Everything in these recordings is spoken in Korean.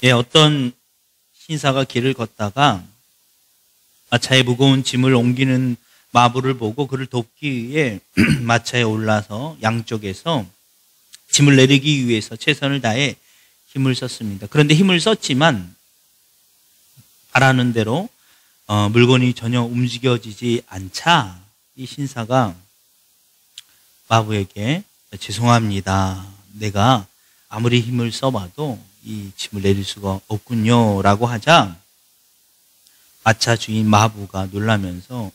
예, 어떤 신사가 길을 걷다가 마차에 무거운 짐을 옮기는 마부를 보고 그를 돕기 위해 마차에 올라서 양쪽에서 짐을 내리기 위해서 최선을 다해 힘을 썼습니다. 그런데 힘을 썼지만 바라는 대로 물건이 전혀 움직여지지 않자 이 신사가 마부에게 죄송합니다. 내가 아무리 힘을 써봐도 이 짐을 내릴 수가 없군요 라고 하자 마차 주인 마부가 놀라면서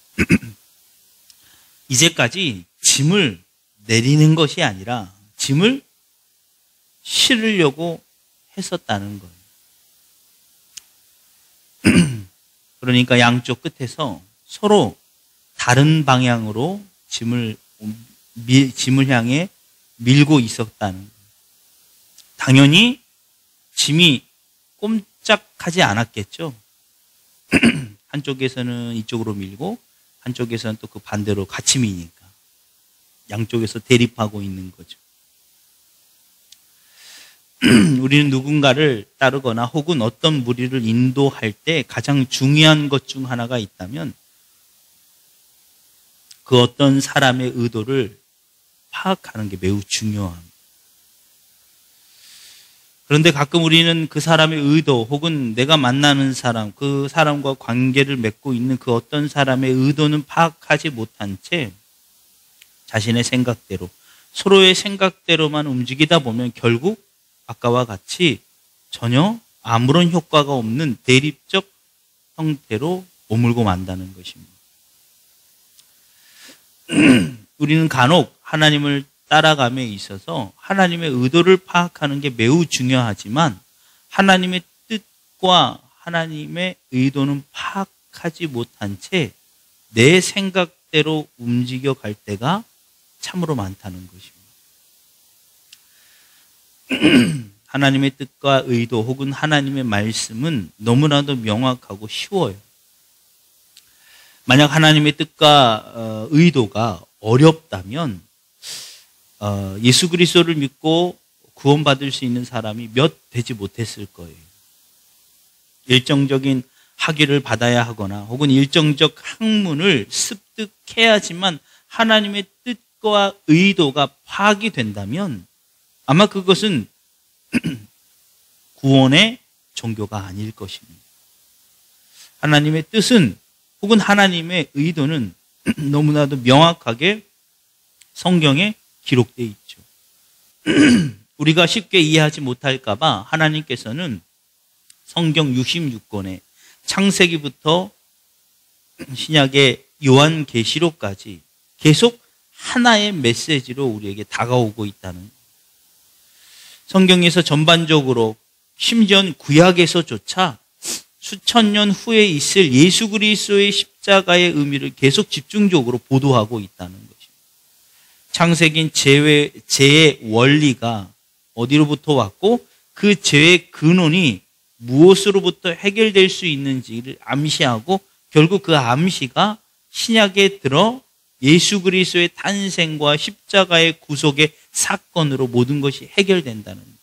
이제까지 짐을 내리는 것이 아니라 짐을 실으려고 했었다는 거예요. 그러니까 양쪽 끝에서 서로 다른 방향으로 짐을 향해 밀고 있었다는 거예요. 당연히 짐이 꼼짝하지 않았겠죠. 한쪽에서는 이쪽으로 밀고 한쪽에서는 또 그 반대로 같이 미니까 양쪽에서 대립하고 있는 거죠. 우리는 누군가를 따르거나 혹은 어떤 무리를 인도할 때 가장 중요한 것 중 하나가 있다면 그 어떤 사람의 의도를 파악하는 게 매우 중요합니다. 그런데 가끔 우리는 그 사람의 의도 혹은 내가 만나는 사람, 그 사람과 관계를 맺고 있는 그 어떤 사람의 의도는 파악하지 못한 채 자신의 생각대로, 서로의 생각대로만 움직이다 보면 결국 아까와 같이 전혀 아무런 효과가 없는 대립적 형태로 오물고 만다는 것입니다. 우리는 간혹 하나님을 따라감에 있어서 하나님의 의도를 파악하는 게 매우 중요하지만 하나님의 뜻과 하나님의 의도는 파악하지 못한 채 내 생각대로 움직여 갈 때가 참으로 많다는 것입니다. 하나님의 뜻과 의도 혹은 하나님의 말씀은 너무나도 명확하고 쉬워요. 만약 하나님의 뜻과 의도가 어렵다면 예수 그리스도를 믿고 구원받을 수 있는 사람이 몇 되지 못했을 거예요. 일정적인 학위를 받아야 하거나 혹은 일정적 학문을 습득해야지만 하나님의 뜻과 의도가 파악이 된다면 아마 그것은 구원의 종교가 아닐 것입니다. 하나님의 뜻은 혹은 하나님의 의도는 너무나도 명확하게 성경에 기록되어 있죠. 우리가 쉽게 이해하지 못할까 봐 하나님께서는 성경 66권에 창세기부터 신약의 요한계시록까지 계속 하나의 메시지로 우리에게 다가오고 있다는 거예요. 성경에서 전반적으로 심지어 구약에서조차 수천 년 후에 있을 예수 그리스도의 십자가의 의미를 계속 집중적으로 보도하고 있다는 것입니다. 창세기인 죄의 원리가 어디로부터 왔고 그 죄의 근원이 무엇으로부터 해결될 수 있는지를 암시하고 결국 그 암시가 신약에 들어 예수 그리스도의 탄생과 십자가의 구속의 사건으로 모든 것이 해결된다는 거예요.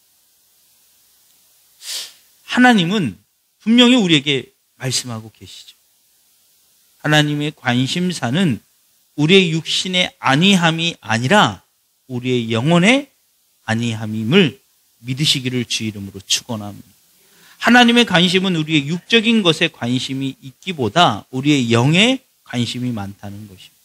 하나님은 분명히 우리에게 말씀하고 계시죠. 하나님의 관심사는 우리의 육신의 안위함이 아니라 우리의 영혼의 안위함임을 믿으시기를 주 이름으로 축원합니다. 하나님의 관심은 우리의 육적인 것에 관심이 있기보다 우리의 영에 관심이 많다는 것입니다.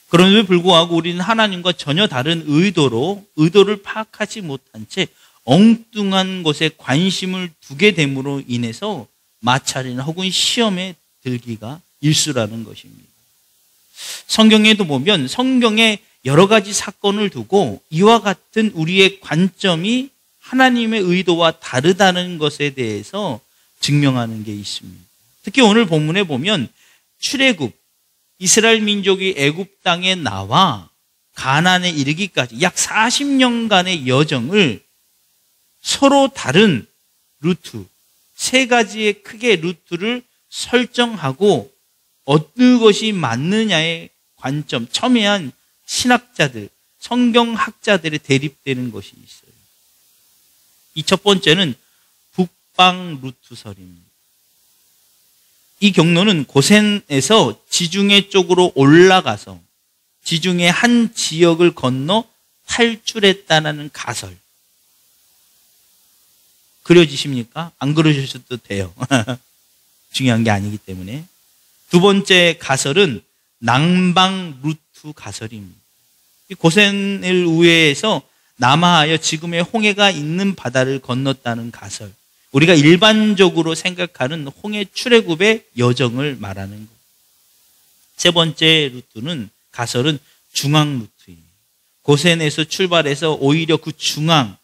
그럼에도 불구하고 우리는 하나님과 전혀 다른 의도를 파악하지 못한 채 엉뚱한 것에 관심을 두게 됨으로 인해서 마찰이나 혹은 시험에 들기가 일수라는 것입니다. 성경에도 보면 성경의 여러 가지 사건을 두고 이와 같은 우리의 관점이 하나님의 의도와 다르다는 것에 대해서 증명하는 게 있습니다. 특히 오늘 본문에 보면 출애굽, 이스라엘 민족이 애굽 땅에 나와 가나안에 이르기까지 약 40년간의 여정을 서로 다른 루트, 세 가지의 크게 루트를 설정하고 어느 것이 맞느냐의 관점, 첨예한 신학자들, 성경학자들의 대립되는 것이 있어요. 이 첫 번째는 북방 루트설입니다. 이 경로는 고센에서 지중해 쪽으로 올라가서 지중해 한 지역을 건너 탈출했다는 가설. 그려지십니까? 안 그려주셔도 돼요. 중요한 게 아니기 때문에. 두 번째 가설은 남방 루트 가설입니다. 고센을 우회해서 남하하여 지금의 홍해가 있는 바다를 건넜다는 가설. 우리가 일반적으로 생각하는 홍해 출애굽의 여정을 말하는 것. 세 번째 루트는 가설은 중앙 루트예요. 고센에서 출발해서 오히려 그 중앙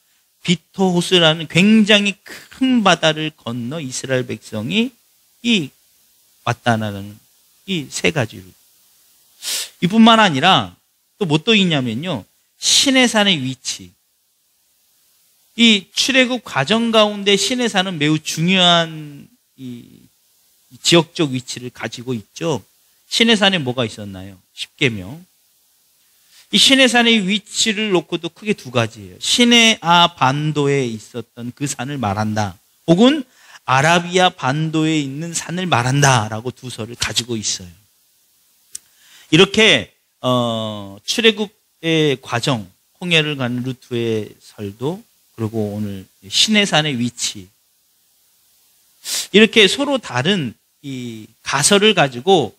비토호스라는 굉장히 큰 바다를 건너 이스라엘 백성이 왔다는 이 세 가지 루트. 이뿐만 아니라 또 뭐 또 있냐면요, 시내산의 위치. 이 출애굽 과정 가운데 시내산은 매우 중요한 이 지역적 위치를 가지고 있죠. 시내산에 뭐가 있었나요? 십계명. 이 시내산의 위치를 놓고도 크게 두 가지예요. 시내아 반도에 있었던 그 산을 말한다, 혹은 아라비아 반도에 있는 산을 말한다라고 두 설을 가지고 있어요. 이렇게 출애굽의 과정, 홍해를 가는 루트의 설도, 그리고 오늘 시내산의 위치, 이렇게 서로 다른 이 가설을 가지고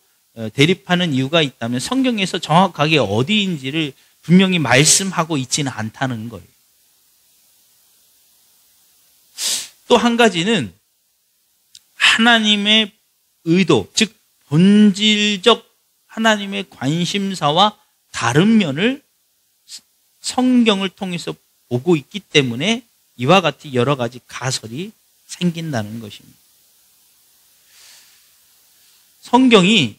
대립하는 이유가 있다면 성경에서 정확하게 어디인지를 분명히 말씀하고 있지는 않다는 거예요. 또 한 가지는 하나님의 의도, 즉 본질적 하나님의 관심사와 다른 면을 성경을 통해서 보고 있기 때문에 이와 같은 여러 가지 가설이 생긴다는 것입니다. 성경이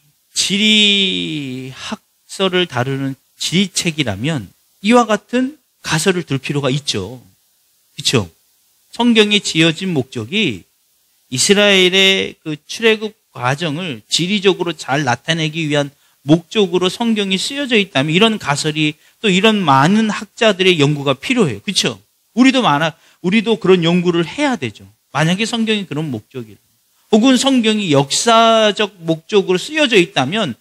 지리학설을 다루는 지리책이라면 이와 같은 가설을 둘 필요가 있죠. 그렇죠? 성경이 지어진 목적이 이스라엘의 그 출애굽 과정을 지리적으로 잘 나타내기 위한 목적으로 성경이 쓰여져 있다면 이런 가설이, 또 이런 많은 학자들의 연구가 필요해요. 그렇죠? 우리도 그런 연구를 해야 되죠. 만약에 성경이 그런 목적이라, 혹은 성경이 역사적 목적으로 쓰여져 있다면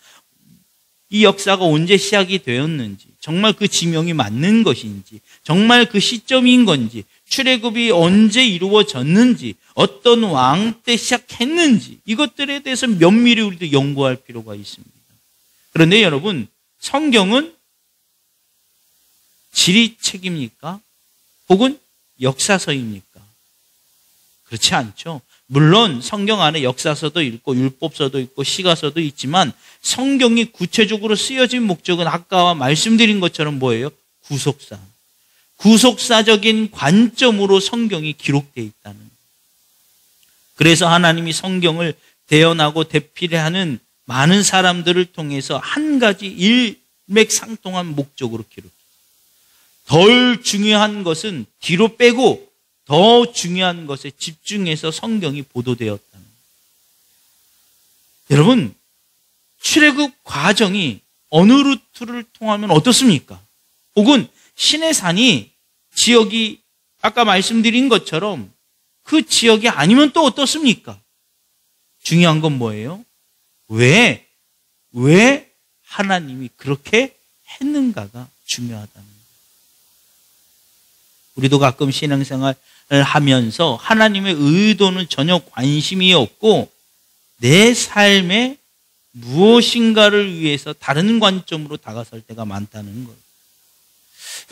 이 역사가 언제 시작이 되었는지, 정말 그 지명이 맞는 것인지, 정말 그 시점인 건지, 출애굽이 언제 이루어졌는지, 어떤 왕 때 시작했는지, 이것들에 대해서 면밀히 우리도 연구할 필요가 있습니다. 그런데 여러분, 성경은 지리책입니까? 혹은 역사서입니까? 그렇지 않죠. 물론 성경 안에 역사서도 있고 율법서도 있고 시가서도 있지만 성경이 구체적으로 쓰여진 목적은 아까 말씀드린 것처럼 뭐예요? 구속사적인 관점으로 성경이 기록되어 있다는 거예요. 그래서 하나님이 성경을 대언하고 대필하는 많은 사람들을 통해서 한 가지 일맥상통한 목적으로 기록해요. 덜 중요한 것은 뒤로 빼고 더 중요한 것에 집중해서 성경이 보도되었다는 거예요. 여러분, 출애굽 과정이 어느 루트를 통하면 어떻습니까? 혹은 시내산이 지역이 아까 말씀드린 것처럼 그 지역이 아니면 또 어떻습니까? 중요한 건 뭐예요? 왜 하나님이 그렇게 했는가가 중요하다는 거예요. 우리도 가끔 신앙생활을 하면서 하나님의 의도는 전혀 관심이 없고 내 삶에 무엇인가를 위해서 다른 관점으로 다가설 때가 많다는 거예요.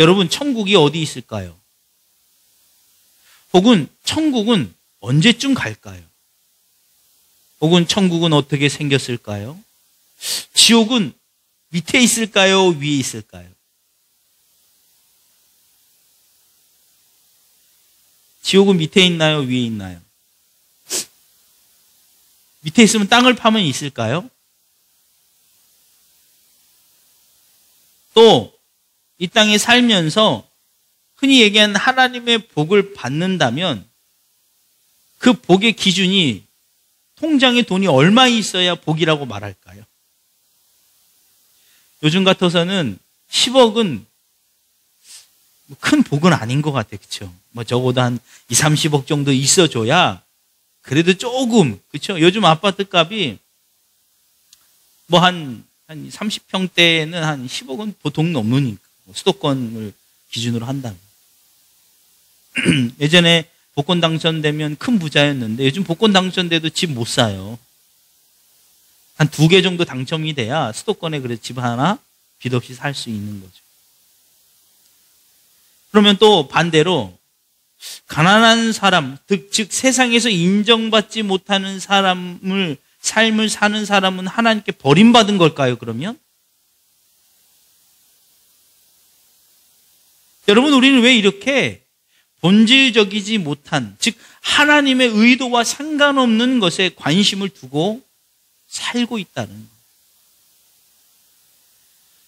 여러분, 천국이 어디 있을까요? 혹은 천국은 언제쯤 갈까요? 혹은 천국은 어떻게 생겼을까요? 지옥은 밑에 있을까요? 위에 있을까요? 지옥은 밑에 있나요? 위에 있나요? 밑에 있으면 땅을 파면 있을까요? 또 이 땅에 살면서 흔히 얘기하는 하나님의 복을 받는다면 그 복의 기준이 통장에 돈이 얼마 있어야 복이라고 말할까요? 요즘 같아서는 10억은 큰 복은 아닌 것 같아요. 그렇죠? 뭐 적어도 한 2, 30억 정도 있어줘야 그래도 조금, 그렇죠? 요즘 아파트 값이 뭐 한 30평대는 한 10억은 보통 넘으니까. 수도권을 기준으로 한다면. 예전에 복권 당첨되면 큰 부자였는데 요즘 복권 당첨돼도 집 못 사요. 한 2개 정도 당첨이 돼야 수도권에 그래 집 하나 빚 없이 살 수 있는 거죠. 그러면 또 반대로 가난한 사람, 즉 세상에서 인정받지 못하는 삶을 사는 사람은 하나님께 버림받은 걸까요, 그러면? 여러분, 우리는 왜 이렇게 본질적이지 못한, 즉 하나님의 의도와 상관없는 것에 관심을 두고 살고 있다는 거예요.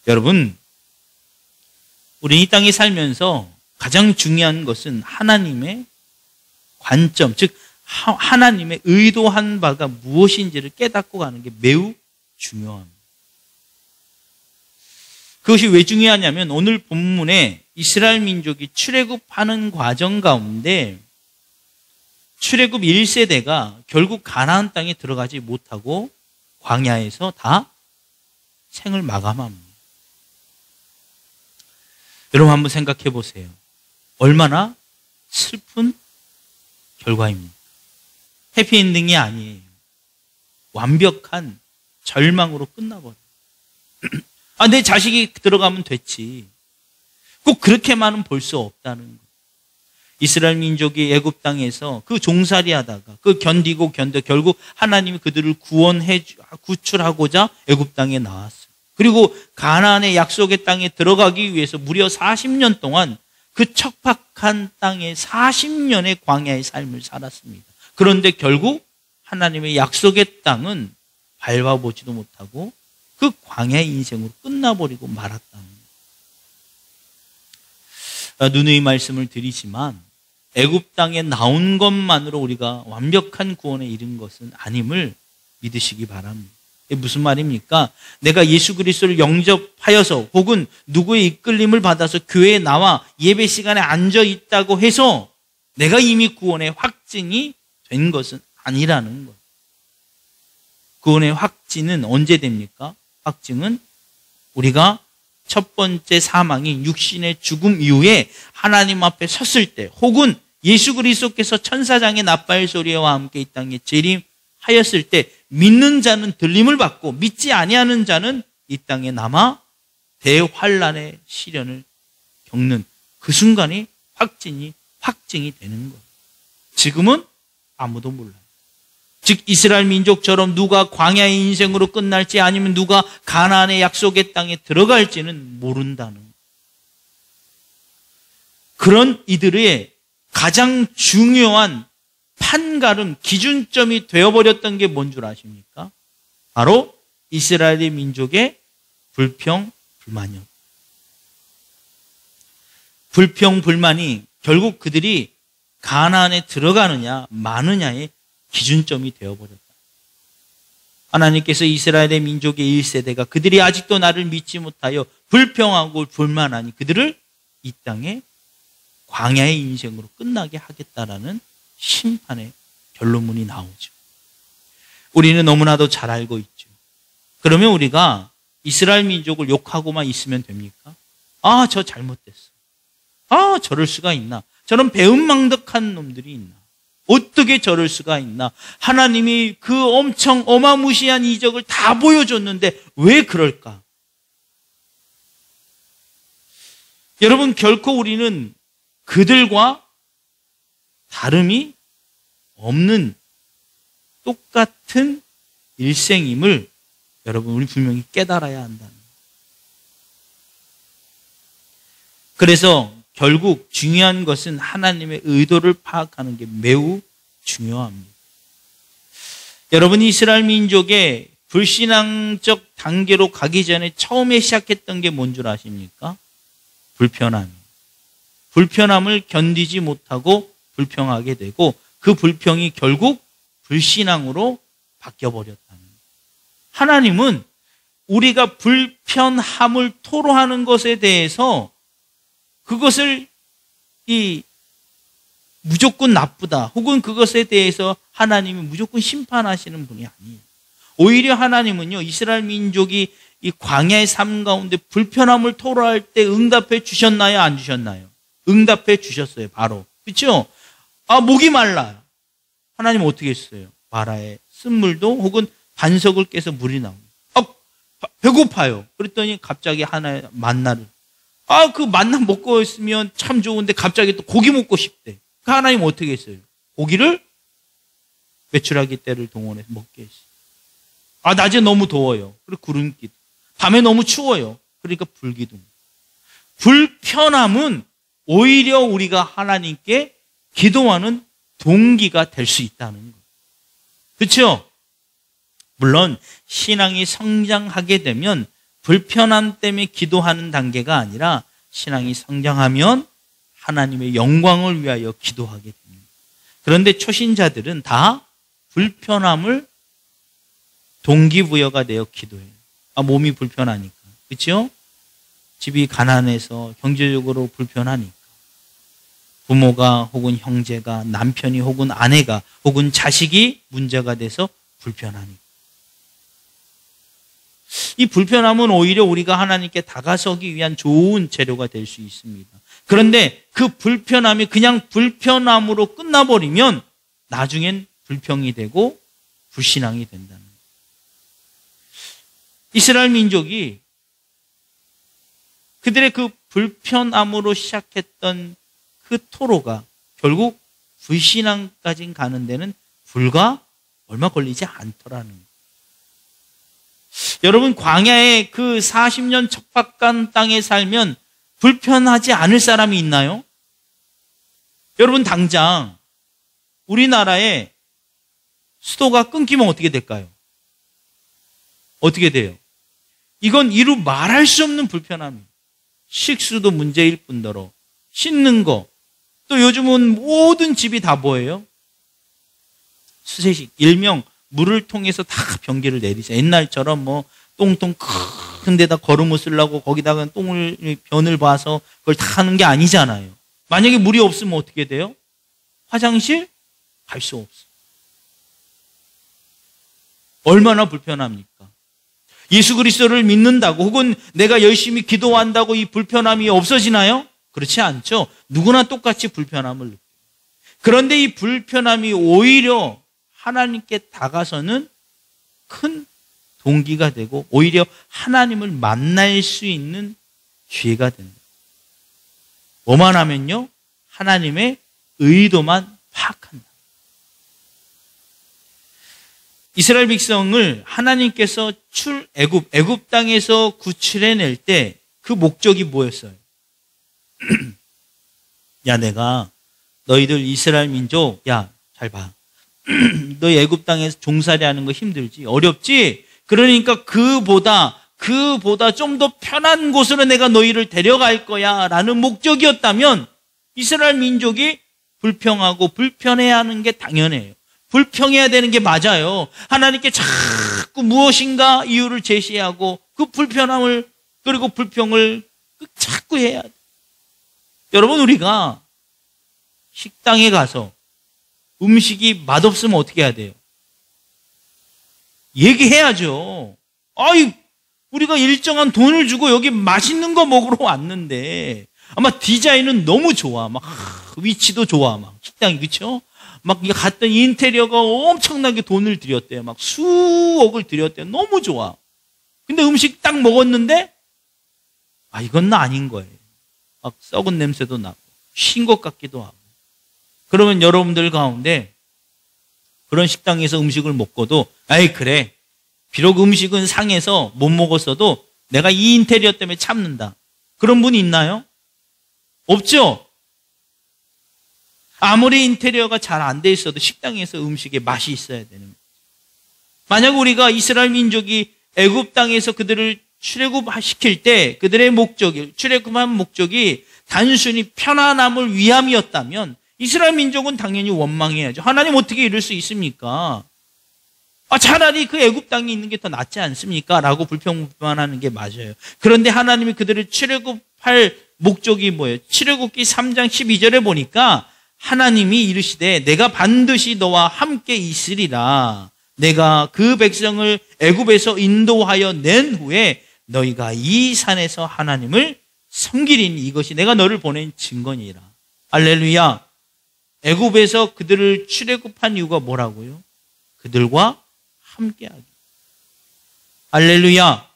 여러분, 우리 이 땅에 살면서 가장 중요한 것은 하나님의 관점, 즉 하나님의 의도한 바가 무엇인지를 깨닫고 가는 게 매우 중요합니다. 그것이 왜 중요하냐면 오늘 본문에 이스라엘 민족이 출애굽하는 과정 가운데 출애굽 1세대가 결국 가나안 땅에 들어가지 못하고 광야에서 다 생을 마감합니다. 여러분 한번 생각해 보세요. 얼마나 슬픈 결과입니다. 해피엔딩이 아니에요. 완벽한 절망으로 끝나버려요. 내 자식이 들어가면 됐지. 꼭 그렇게만은 볼 수 없다는 거예요. 이스라엘 민족이 애굽 땅에서 그 종살이 하다가 그 견디고 결국 하나님이 그들을 구출하고자 애굽 땅에 나왔어요. 그리고 가나안의 약속의 땅에 들어가기 위해서 무려 40년 동안 그 척박한 땅에 40년의 광야의 삶을 살았습니다. 그런데 결국 하나님의 약속의 땅은 밟아보지도 못하고 그 광야의 인생으로 끝나버리고 말았다는 거예요. 누누이 말씀을 드리지만 애굽 땅에 나온 것만으로 우리가 완벽한 구원에 이른 것은 아님을 믿으시기 바랍니다. 이게 무슨 말입니까? 내가 예수 그리스도를 영접하여서 혹은 누구의 이끌림을 받아서 교회에 나와 예배 시간에 앉아 있다고 해서 내가 이미 구원의 확증이 된 것은 아니라는 거예요. 구원의 확증은 언제 됩니까? 확증은 우리가 첫 번째 사망인 육신의 죽음 이후에 하나님 앞에 섰을 때 혹은 예수 그리스도께서 천사장의 나팔 소리와 함께 이 땅에 재림하였을 때 믿는 자는 들림을 받고 믿지 아니하는 자는 이 땅에 남아 대환란의 시련을 겪는 그 순간이 확증이 되는 거예요. 지금은 아무도 몰라요. 즉 이스라엘 민족처럼 누가 광야의 인생으로 끝날지 아니면 누가 가나안의 약속의 땅에 들어갈지는 모른다는 거예요. 그런 이들의 가장 중요한 판가름, 기준점이 되어버렸던 게 뭔 줄 아십니까? 바로 이스라엘 민족의 불평, 불만이었다. 불평, 불만이 결국 그들이 가나안에 들어가느냐 마느냐의 기준점이 되어버렸다. 하나님께서 이스라엘의 민족의 1세대가 그들이 아직도 나를 믿지 못하여 불평하고 불만하니 그들을 이 땅에 광야의 인생으로 끝나게 하겠다라는 심판의 결론문이 나오죠. 우리는 너무나도 잘 알고 있죠. 그러면 우리가 이스라엘 민족을 욕하고만 있으면 됩니까? 저 잘못됐어. 저럴 수가 있나? 저런 배은망덕한 놈들이 있나? 어떻게 저럴 수가 있나? 하나님이 그 엄청 어마무시한 이적을 다 보여줬는데 왜 그럴까? 여러분 결코 우리는 그들과 다름이 없는 똑같은 일생임을 여러분 우리 분명히 깨달아야 한다는 거예요. 그래서 결국 중요한 것은 하나님의 의도를 파악하는 게 매우 중요합니다. 여러분 이스라엘 민족의 불신앙적 단계로 가기 전에 처음에 시작했던 게 뭔 줄 아십니까? 불편함. 불편함을 견디지 못하고 불평하게 되고 그 불평이 결국 불신앙으로 바뀌어버렸다는 거예요. 하나님은 우리가 불편함을 토로하는 것에 대해서 그것을 무조건 나쁘다, 혹은 그것에 대해서 하나님이 무조건 심판하시는 분이 아니에요. 오히려 하나님은요, 이스라엘 민족이 이 광야의 삶 가운데 불편함을 토로할 때 응답해 주셨나요? 안 주셨나요? 응답해 주셨어요, 바로. 그렇죠? 목이 말라요. 하나님 어떻게 했어요? 바라에 쓴물도 혹은 반석을 깨서 물이 나오고. 배고파요. 그랬더니 갑자기 하나의 만나를. 그 만나 먹고 있으면 참 좋은데 갑자기 또 고기 먹고 싶대. 그 하나님 어떻게 했어요? 고기를 외출하기 때를 동원해서 먹게 했어요. 낮에 너무 더워요. 그리고 구름기도. 밤에 너무 추워요. 그러니까 불기둥. 불편함은 오히려 우리가 하나님께 기도하는 동기가 될 수 있다는 거예요. 그렇죠? 물론 신앙이 성장하게 되면 불편함 때문에 기도하는 단계가 아니라 신앙이 성장하면 하나님의 영광을 위하여 기도하게 됩니다. 그런데 초신자들은 다 불편함을 동기부여가 되어 기도해요. 몸이 불편하니까. 그렇죠? 집이 가난해서 경제적으로 불편하니까. 부모가 혹은 형제가, 남편이 혹은 아내가 혹은 자식이 문제가 돼서 불편하니까. 이 불편함은 오히려 우리가 하나님께 다가서기 위한 좋은 재료가 될 수 있습니다. 그런데 그 불편함이 그냥 불편함으로 끝나버리면 나중엔 불평이 되고 불신앙이 된다는 거예요. 이스라엘 민족이 그들의 그 불편함으로 시작했던 그 토로가 결국 불신앙까지 가는 데는 불과 얼마 걸리지 않더라는 거예요. 여러분, 광야의 그 40년 척박한 땅에 살면 불편하지 않을 사람이 있나요? 여러분, 당장 우리나라의 수도가 끊기면 어떻게 될까요? 어떻게 돼요? 이건 이루 말할 수 없는 불편함이에요. 식수도 문제일 뿐더러 씻는 거, 또 요즘은 모든 집이 다 뭐예요? 수세식, 일명 물을 통해서 다 변기를 내리죠. 옛날처럼 똥통 큰 데다 거름을 쓰려고 거기다가 변을 봐서 그걸 다 하는 게 아니잖아요. 만약에 물이 없으면 어떻게 돼요? 화장실 갈 수 없어. 얼마나 불편합니까? 예수 그리스도를 믿는다고 혹은 내가 열심히 기도한다고 이 불편함이 없어지나요? 그렇지 않죠. 누구나 똑같이 불편함을 느껴요. 그런데 이 불편함이 오히려 하나님께 다가서는 큰 동기가 되고 오히려 하나님을 만날 수 있는 기회가 된다. 뭐만 하면요? 하나님의 의도만 파악한다. 이스라엘 백성을 하나님께서 애굽 땅에서 구출해낼 때 그 목적이 뭐였어요? 야, 내가 너희들 이스라엘 민족, 야, 잘 봐. 너희 애굽 땅에서 종살이하는 거 힘들지? 어렵지? 그러니까 그보다 좀 더 편한 곳으로 내가 너희를 데려갈 거야 라는 목적이었다면 이스라엘 민족이 불평하고 불편해야 하는 게 당연해요. 불평해야 되는 게 맞아요. 하나님께 자꾸 무엇인가 이유를 제시하고 그 불편함을 그리고 불평을 자꾸 해야 돼. 여러분, 우리가 식당에 가서 음식이 맛없으면 어떻게 해야 돼요? 얘기해야죠. 우리가 일정한 돈을 주고 여기 맛있는 거 먹으러 왔는데 아마 디자인은 너무 좋아. 위치도 좋아. 식당이, 그렇죠? 갔던 인테리어가 엄청나게 돈을 들였대요. 수억을 들였대요. 너무 좋아. 근데 음식 딱 먹었는데 이건 아닌 거예요. 썩은 냄새도 나고 쉰 것 같기도 하고. 그러면 여러분들 가운데 그런 식당에서 음식을 먹고도 그래, 비록 음식은 상해서 못 먹었어도 내가 이 인테리어 때문에 참는다. 그런 분이 있나요? 없죠? 아무리 인테리어가 잘 안 돼 있어도 식당에서 음식에 맛이 있어야 되는 거죠. 만약 우리가 이스라엘 민족이 애굽 땅에서 그들을 출애굽시킬 때 그들의 출애굽한 목적이 단순히 편안함을 위함이었다면 이스라엘 민족은 당연히 원망해야죠. 하나님 어떻게 이럴 수 있습니까? 차라리 그 애굽 땅에 있는 게 더 낫지 않습니까? 라고 불평불만하는 게 맞아요. 그런데 하나님이 그들을 출애굽할 목적이 뭐예요? 출애굽기 3장 12절에 보니까 하나님이 이르시되 내가 반드시 너와 함께 있으리라. 내가 그 백성을 애굽에서 인도하여 낸 후에 너희가 이 산에서 하나님을 섬기리니 이것이 내가 너를 보낸 증거니라. 할렐루야. 애굽에서 그들을 출애굽한 이유가 뭐라고요? 그들과 함께하기. 할렐루야.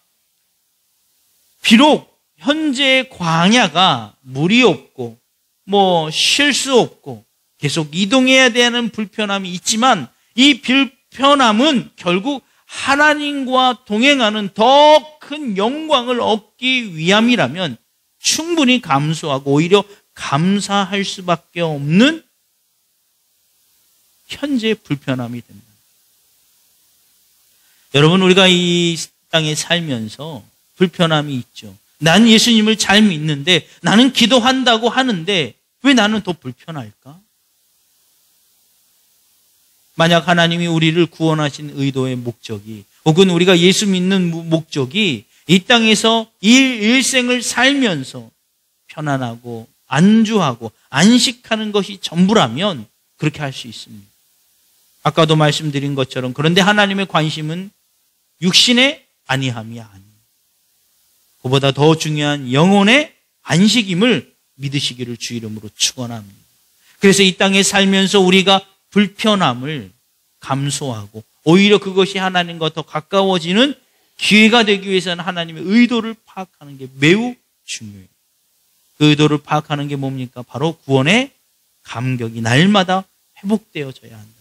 비록 현재 광야가 물이 없고 쉴 수 없고 계속 이동해야 되는 불편함이 있지만 이 불편함은 결국 하나님과 동행하는 더 큰 영광을 얻기 위함이라면 충분히 감수하고 오히려 감사할 수밖에 없는 현재 불편함이 됩니다. 여러분, 우리가 이 땅에 살면서 불편함이 있죠. 난 예수님을 잘 믿는데, 나는 기도한다고 하는데 왜 나는 더 불편할까? 만약 하나님이 우리를 구원하신 의도의 목적이, 혹은 우리가 예수 믿는 목적이 이 땅에서 일생을 살면서 편안하고 안주하고 안식하는 것이 전부라면 그렇게 할 수 있습니다. 아까도 말씀드린 것처럼, 그런데 하나님의 관심은 육신의 안위함이 아니에요. 그보다 더 중요한 영혼의 안식임을 믿으시기를 주 이름으로 축원합니다. 그래서 이 땅에 살면서 우리가 불편함을 감수하고 오히려 그것이 하나님과 더 가까워지는 기회가 되기 위해서는 하나님의 의도를 파악하는 게 매우 중요해요. 그 의도를 파악하는 게 뭡니까? 바로 구원의 감격이 날마다 회복되어져야 한다.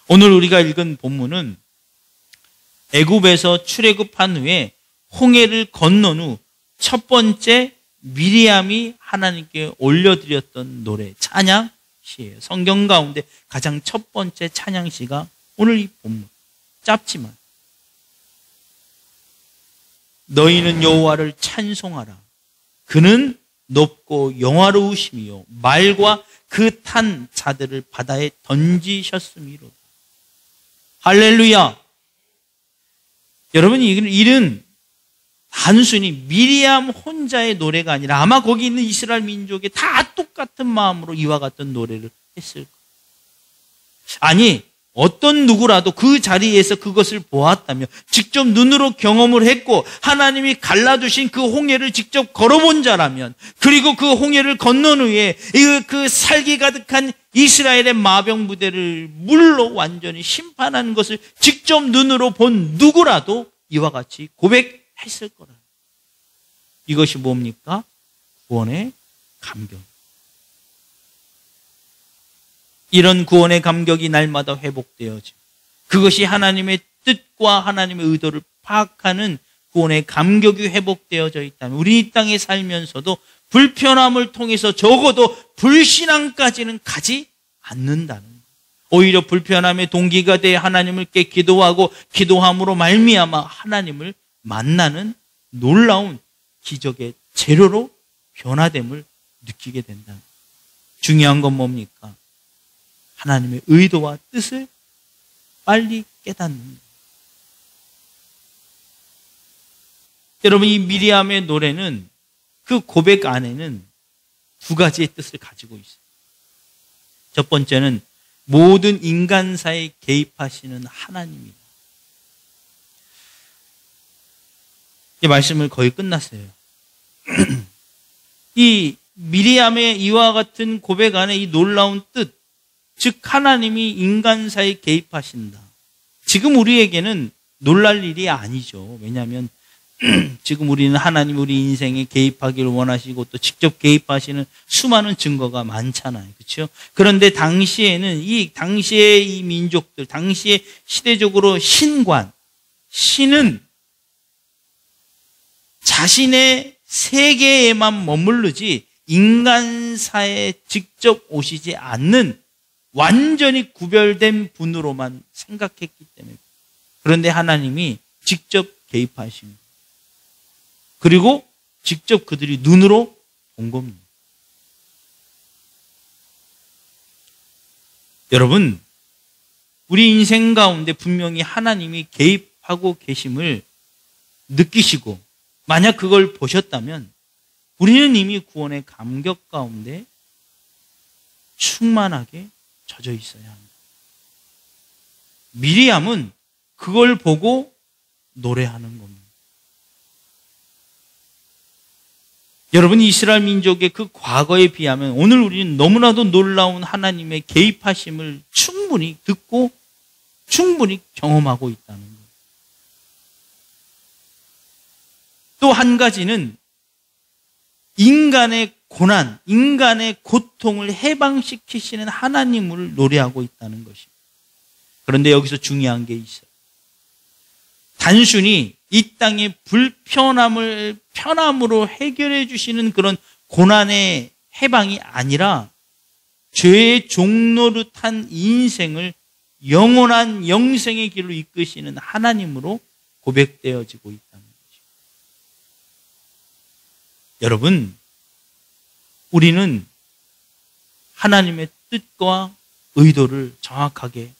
오늘 우리가 읽은 본문은 애굽에서 출애굽한 후에 홍해를 건넌 후 첫 번째 미리암이 하나님께 올려드렸던 노래, 찬양시예요. 성경 가운데 가장 첫 번째 찬양시가 오늘 이 본문. 짧지만 너희는 여호와를 찬송하라. 그는 높고 영화로우심이요 말과 그 탄 자들을 바다에 던지셨음이로다. 할렐루야. 여러분, 이는 단순히 미리암 혼자의 노래가 아니라 아마 거기 있는 이스라엘 민족이 다 똑같은 마음으로 이와 같은 노래를 했을 거예요. 아니, 어떤 누구라도 그 자리에서 그것을 보았다며, 직접 눈으로 경험을 했고 하나님이 갈라두신 그 홍해를 직접 걸어본 자라면, 그리고 그 홍해를 건넌 후에 그 살기 가득한 이스라엘의 마병 부대를 물로 완전히 심판하는 것을 직접 눈으로 본 누구라도 이와 같이 고백했을 거라. 이것이 뭡니까? 구원의 감격. 이런 구원의 감격이 날마다 회복되어지고, 그것이 하나님의 뜻과 하나님의 의도를 파악하는 구원의 감격이 회복되어져 있다면 우리 이 땅에 살면서도 불편함을 통해서 적어도 불신앙까지는 가지 않는다는 거예요. 오히려 불편함의 동기가 돼 하나님께 기도하고 기도함으로 말미암아 하나님을 만나는 놀라운 기적의 재료로 변화됨을 느끼게 된다. 중요한 건 뭡니까? 하나님의 의도와 뜻을 빨리 깨닫는 거예요. 여러분, 이 미리암의 노래는 그 고백 안에는 두 가지의 뜻을 가지고 있어요. 첫 번째는 모든 인간사에 개입하시는 하나님이다. 이 말씀을 거의 끝났어요. 이 미리암의 이와 같은 고백 안에 이 놀라운 뜻, 즉 하나님이 인간사에 개입하신다. 지금 우리에게는 놀랄 일이 아니죠. 왜냐하면 지금 우리는 하나님 우리 인생에 개입하기를 원하시고 또 직접 개입하시는 수많은 증거가 많잖아요. 그렇죠? 그런데 당시에는 당시의 이 민족들, 당시에 시대적으로 신은 자신의 세계에만 머무르지 인간사에 직접 오시지 않는 완전히 구별된 분으로만 생각했기 때문에. 그런데 하나님이 직접 개입하신 거예요. 그리고 직접 그들이 눈으로 본 겁니다. 여러분, 우리 인생 가운데 분명히 하나님이 개입하고 계심을 느끼시고 만약 그걸 보셨다면 우리는 이미 구원의 감격 가운데 충만하게 젖어 있어야 합니다. 미리암은 그걸 보고 노래하는 겁니다. 여러분, 이스라엘 민족의 그 과거에 비하면 오늘 우리는 너무나도 놀라운 하나님의 개입하심을 충분히 듣고 충분히 경험하고 있다는 거예요. 또 한 가지는 인간의 고난, 인간의 고통을 해방시키시는 하나님을 노래하고 있다는 것입니다. 그런데 여기서 중요한 게 있어요. 단순히 이 땅의 불편함을 편함으로 해결해 주시는 그런 고난의 해방이 아니라 죄의 종노릇한 인생을 영원한 영생의 길로 이끄시는 하나님으로 고백되어지고 있다는 거죠. 여러분, 우리는 하나님의 뜻과 의도를 정확하게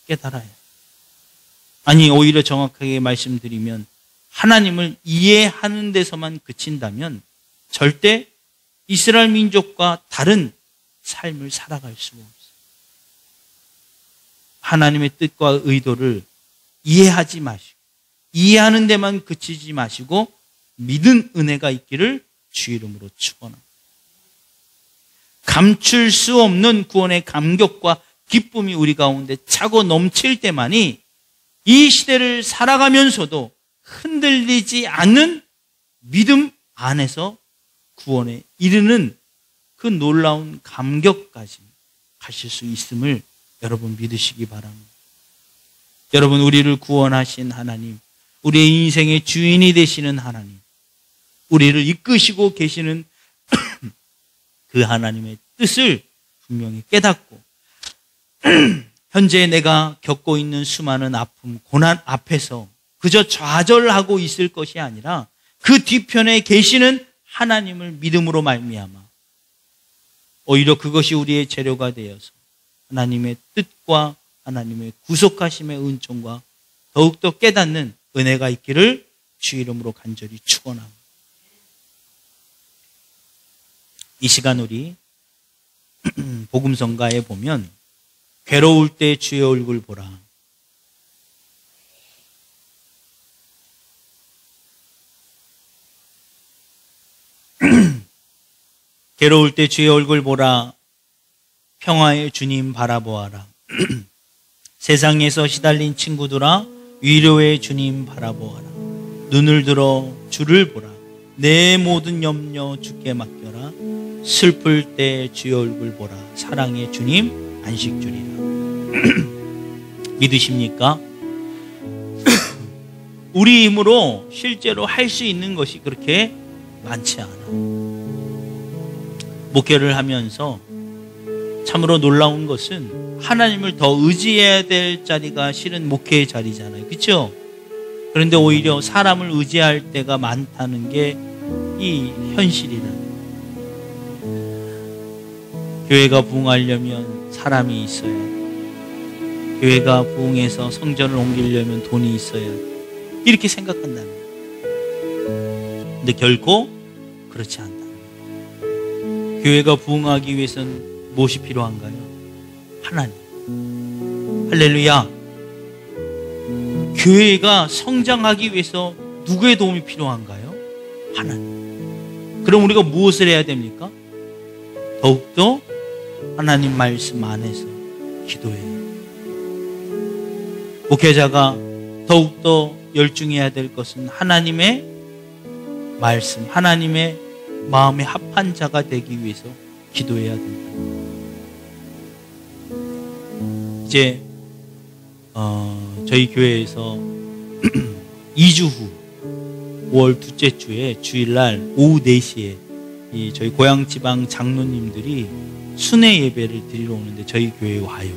깨달아야 해요. 아니, 오히려 정확하게 말씀드리면 하나님을 이해하는 데서만 그친다면 절대 이스라엘 민족과 다른 삶을 살아갈 수가 없어요. 하나님의 뜻과 의도를 이해하지 마시고 이해하는 데만 그치지 마시고 믿은 은혜가 있기를 주 이름으로 축원합니다. 감출 수 없는 구원의 감격과 기쁨이 우리 가운데 차고 넘칠 때만이 이 시대를 살아가면서도 흔들리지 않는 믿음 안에서 구원에 이르는 그 놀라운 감격까지 가실 수 있음을 여러분 믿으시기 바랍니다. 여러분, 우리를 구원하신 하나님, 우리의 인생의 주인이 되시는 하나님, 우리를 이끄시고 계시는 그 하나님의 뜻을 분명히 깨닫고 현재 내가 겪고 있는 수많은 아픔, 고난 앞에서 그저 좌절하고 있을 것이 아니라 그 뒤편에 계시는 하나님을 믿음으로 말미암아 오히려 그것이 우리의 재료가 되어서 하나님의 뜻과 하나님의 구속하심의 은총과 더욱더 깨닫는 은혜가 있기를 주 이름으로 간절히 축원합니다. 이 시간 우리 복음성가에 보면 괴로울 때 주의 얼굴 보라. 괴로울 때 주의 얼굴 보라. 평화의 주님 바라보아라. 세상에서 시달린 친구들아 위로의 주님 바라보아라. 눈을 들어 주를 보라. 내 모든 염려 주께 맡겨라. 슬플 때 주의 얼굴 보라. 사랑의 주님 안식 주리라. 믿으십니까? 우리 힘으로 실제로 할 수 있는 것이 그렇게 많지 않아. 목회를 하면서 참으로 놀라운 것은 하나님을 더 의지해야 될 자리가 실은 목회의 자리잖아요. 그렇죠? 그런데 오히려 사람을 의지할 때가 많다는 게 이 현실이라는. 교회가 부흥하려면 사람이 있어야 돼. 교회가 부흥해서 성전을 옮기려면 돈이 있어야 돼. 이렇게 생각한다는 거예요. 근데 결코 그렇지 않다. 교회가 부흥하기 위해서는 무엇이 필요한가요? 하나님. 할렐루야. 교회가 성장하기 위해서 누구의 도움이 필요한가요? 하나님. 그럼 우리가 무엇을 해야 됩니까? 더욱더 하나님 말씀 안에서 기도해요. 목회자가 더욱더 열중해야 될 것은 하나님의 말씀, 하나님의 마음에 합한 자가 되기 위해서 기도해야 된다. 이제 저희 교회에서 2주 후 5월 둘째 주에 주일날 오후 4시에 저희 고향지방 장로님들이 순회 예배를 드리러 오는데 저희 교회에 와요.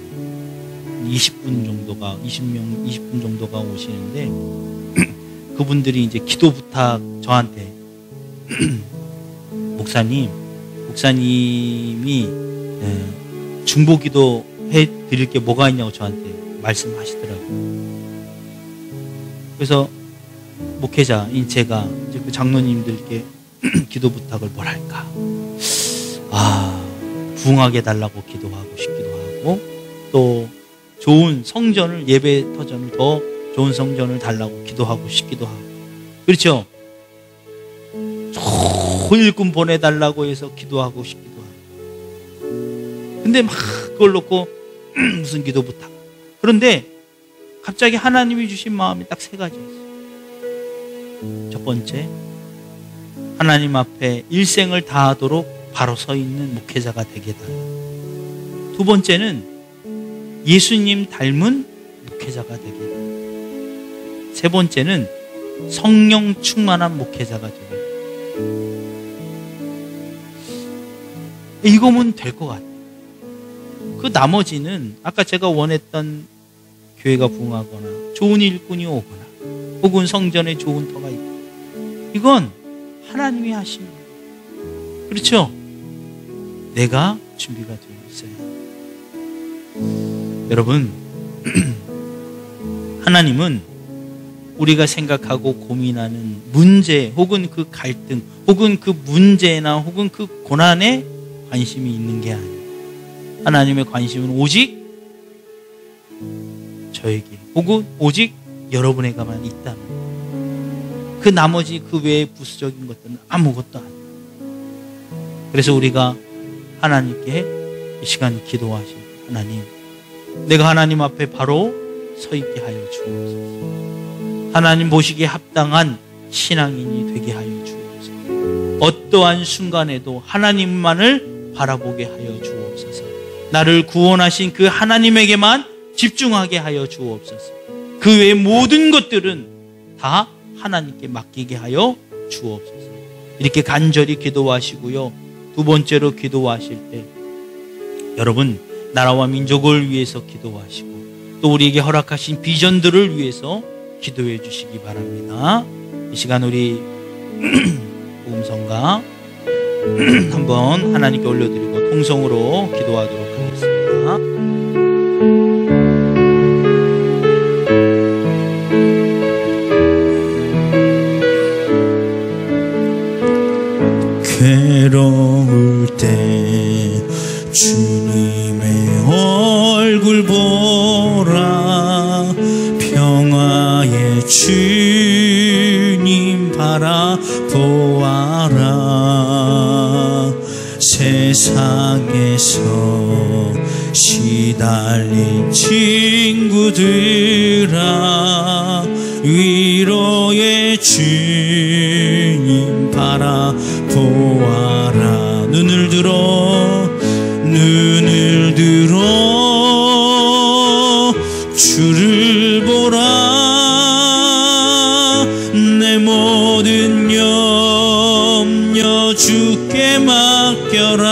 20분 정도가 20분 정도가 오시는데 그분들이 이제 기도 부탁 저한테 목사님이 중보기도 해 드릴 게 뭐가 있냐고 저한테 말씀하시더라고요. 그래서 목회자인 제가 이제 그 장로님들께 기도 부탁을 뭘 할까? 부흥하게 해달라고 기도하고 싶기도 하고, 또 좋은 성전을, 예배 터전을, 더 좋은 성전을 달라고 기도하고 싶기도 하고, 그렇죠? 좋은 일꾼 보내달라고 해서 기도하고 싶기도 하고. 근데 막 그걸 놓고 무슨 기도 부탁. 그런데 갑자기 하나님이 주신 마음이 딱 3가지였어요. 첫 번째, 하나님 앞에 일생을 다하도록 바로 서 있는 목회자가 되게 달라. 두 번째는 예수님 닮은 목회자가 되게 달라. 세 번째는 성령 충만한 목회자가 되게 달라. 이거면 될 것 같아요. 그 나머지는 아까 제가 원했던 교회가 부흥하거나 좋은 일꾼이 오거나 혹은 성전에 좋은 터가 있고, 이건 하나님이 하시는 거예요. 그렇죠? 내가 준비가 되어 있어야. 여러분, 하나님은 우리가 생각하고 고민하는 문제 혹은 그 갈등 혹은 그 문제나 혹은 그 고난에 관심이 있는 게 아니에요. 하나님의 관심은 오직 저에게 혹은 오직 여러분에게만 있다는 거예요. 그 나머지 그 외의 부수적인 것들은 아무것도 아니에요. 그래서 우리가 하나님께 이 시간 기도하시고, 하나님, 내가 하나님 앞에 바로 서 있게 하여 주옵소서. 하나님 보시기에 합당한 신앙인이 되게 하여 주옵소서. 어떠한 순간에도 하나님만을 바라보게 하여 주옵소서. 나를 구원하신 그 하나님에게만 집중하게 하여 주옵소서. 그 외의 모든 것들은 다 하나님께 맡기게 하여 주옵소서. 이렇게 간절히 기도하시고요. 두 번째로 기도하실 때 여러분, 나라와 민족을 위해서 기도하시고 또 우리에게 허락하신 비전들을 위해서 기도해 주시기 바랍니다. 이 시간 우리 복음성가 한번 하나님께 올려드리고 통성으로 기도하도록 하겠습니다. 괴로울 때 주님의 얼굴 보라. 평화의 주님 바라보아라. 세상에서 시달린 친구들아, 위로의 주님 바라보아라. 눈을 들어 주를 보라. 내 모든 염려 주께 맡겨라.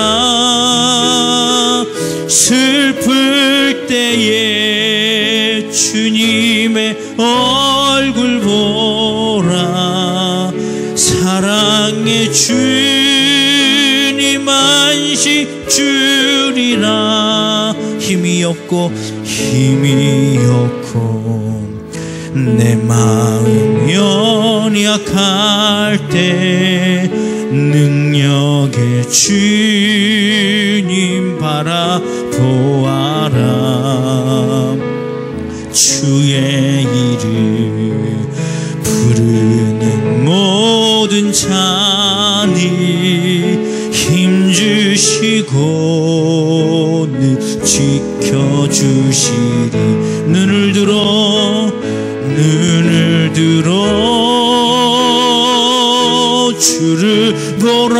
슬플 때에 주님의 얼굴 보라. 사랑의 주님 안식 주리라. 힘이 없고 내 마음 연약할 때 능력의 주님 바라보아라. 주의 이름 부르는 모든 자니 힘주시고 늘 지켜주시리. 눈을 들어 주를 보라.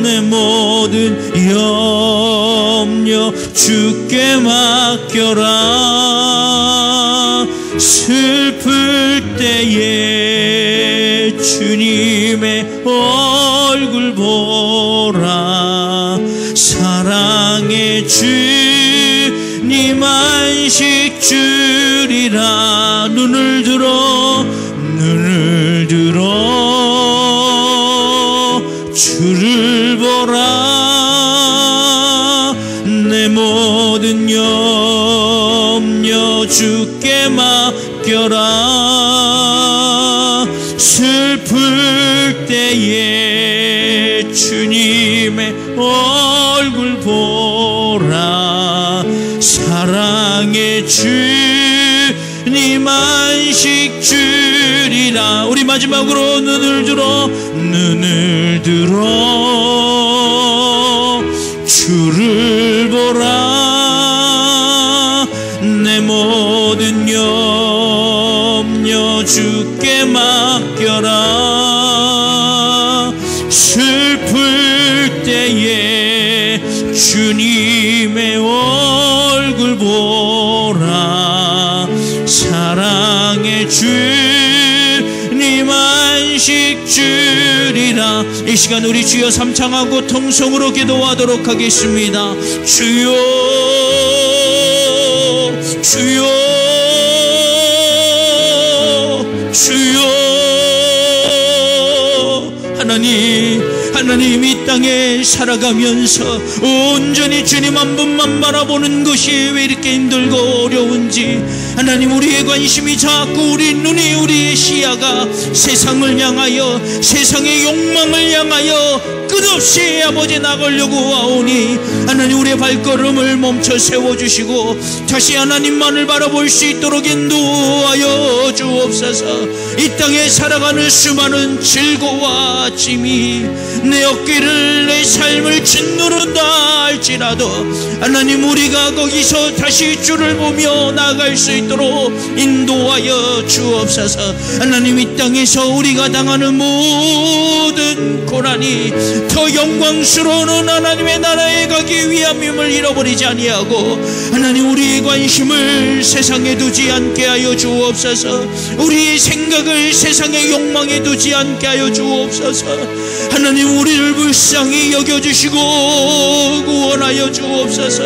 내 모든 염려 주께 맡겨라. 슬플 때에 주님의 얼굴 보라. 사랑의 주님 안식 주리라. 눈을 들어 주를 보라. 내 모든 염려 주께 맡겨라. 슬픈 보라. 사랑의 주님 안식 주리라. 우리 마지막으로 눈을 들어 주를 보라. 내 모든 염려 주께 맡겨라. 슬플 때에 주님의 얼굴 보라. 사랑의 주님 안식 주리라. 이 시간 우리 주여 삼창하고 통성으로 기도하도록 하겠습니다. 주여, 주여, 주여. 하나님 이 땅에 살아가면서 온전히 주님 한 분만 바라보는 것이 왜 이렇게 힘들고 어려운지, 하나님 우리의 관심이 자꾸 우리 눈이, 우리의 시야가 세상을 향하여, 세상의 욕망을 향하여 끝없이 아버지 나가려고 하오니, 하나님 우리의 발걸음을 멈춰 세워주시고 다시 하나님만을 바라볼 수 있도록 인도하여 주옵소서. 이 땅에 살아가는 수많은 질고와 짐이 내 어깨를, 내 삶을 짓누른다 할지라도 하나님 우리가 거기서 다시 주를 보며 나아갈 수 있도록 인도하여 주옵소서. 하나님 이 땅에서 우리가 당하는 모든 고난이 더 영광스러운 하나님의 나라에 가기 위함임을 잃어버리지 아니하고, 하나님 우리의 관심을 세상에 두지 않게 하여 주옵소서. 우리의 생각을 세상의 욕망에 두지 않게 하여 주옵소서. 하나님 우리를 불쌍히 여겨주시고 구원하여 주옵소서.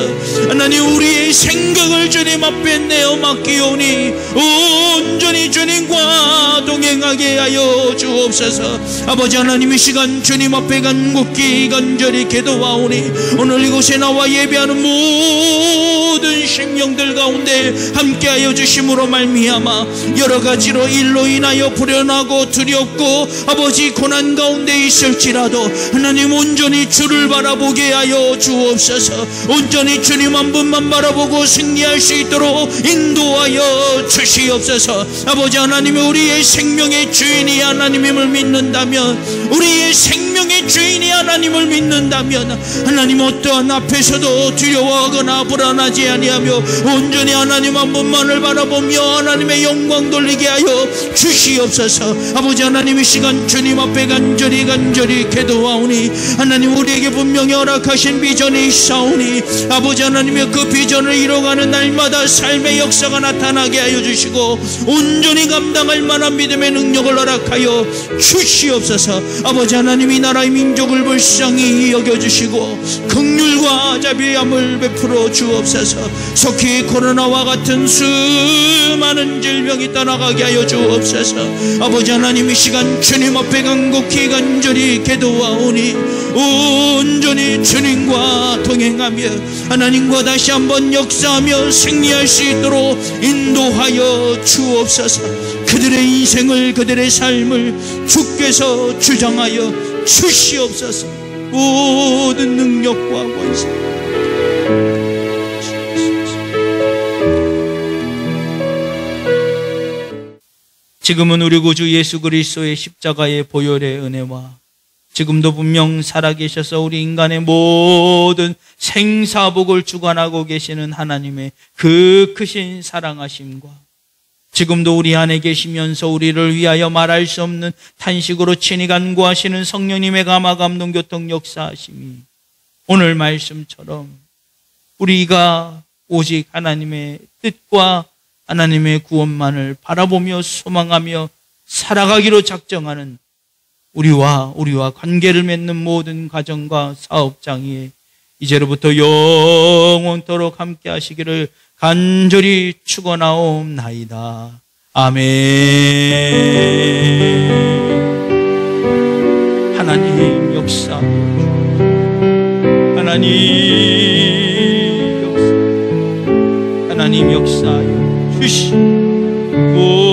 하나님 우리의 생각을 주님 앞에 내어 맡기오니 온전히 주님과 동행하게 하여 주옵소서. 아버지 하나님 이 시간 주님 앞에 간곡히 간절히 기도하오니 오늘 이곳에 나와 예배하는 모든 심령들 가운데 함께하여 주심으로 말미암아 여러 가지로 일로 인하여 불안하고 두렵고 아버지 고난 가운데 있을지라도 하나님 온전히 주를 바라보게 하여 주옵소서. 온전히 주님 한 분만 바라보고 승리할 수 있도록 인도하여 주시옵소서. 아버지 하나님이 우리의 생명의 주인이 하나님임을 믿는다면, 우리의 생명의 주인이 하나님을 믿는다면 하나님 어떠한 앞에서도 두려워하거나 불안하지 아니하며 온전히 하나님 한 분만을 바라보며 하나님의 영광 돌리게 하여 주시옵소서. 아버지 하나님 이 시간 주님 앞에 간절히 기도하오니 하나님 우리에게 분명히 허락하신 비전이 있사오니 아버지 하나님의 그 비전을 이뤄가는 날마다 삶의 역사가 나타나게 하여 주시고 온전히 감당할 만한 믿음의 능력을 허락하여 주시옵소서. 아버지 하나님 이 나라의 민족을 불쌍히 여겨주시고 긍휼과 자비함을 베풀어 주옵소서. 속히 코로나와 같은 수많은 질병이 떠나가게 하여 주옵소서. 아버지 하나님 이 시간 주님 앞에 간곡히 간절히 기도하오니 온전히 주님과 동행하며 하나님과 다시 한번 역사하며 승리할 수 있도록 인도하여 주옵소서. 그들의 인생을, 그들의 삶을 주께서 주장하여 주시옵소서. 모든 능력과 권세 지금은 우리 구주 예수 그리스도의 십자가의 보혈의 은혜와 지금도 분명 살아계셔서 우리 인간의 모든 생사복을 주관하고 계시는 하나님의 그 크신 사랑하심과 지금도 우리 안에 계시면서 우리를 위하여 말할 수 없는 탄식으로 친히 간구하시는 성령님의 감화 감동 교통 역사하심이 오늘 말씀처럼 우리가 오직 하나님의 뜻과 하나님의 구원만을 바라보며 소망하며 살아가기로 작정하는 우리와 관계를 맺는 모든 가정과 사업장에 이제로부터 영원토록 함께 하시기를 간절히 축원하옵나이다. 아멘. 하나님 역사, 하나님 역사하여 주시고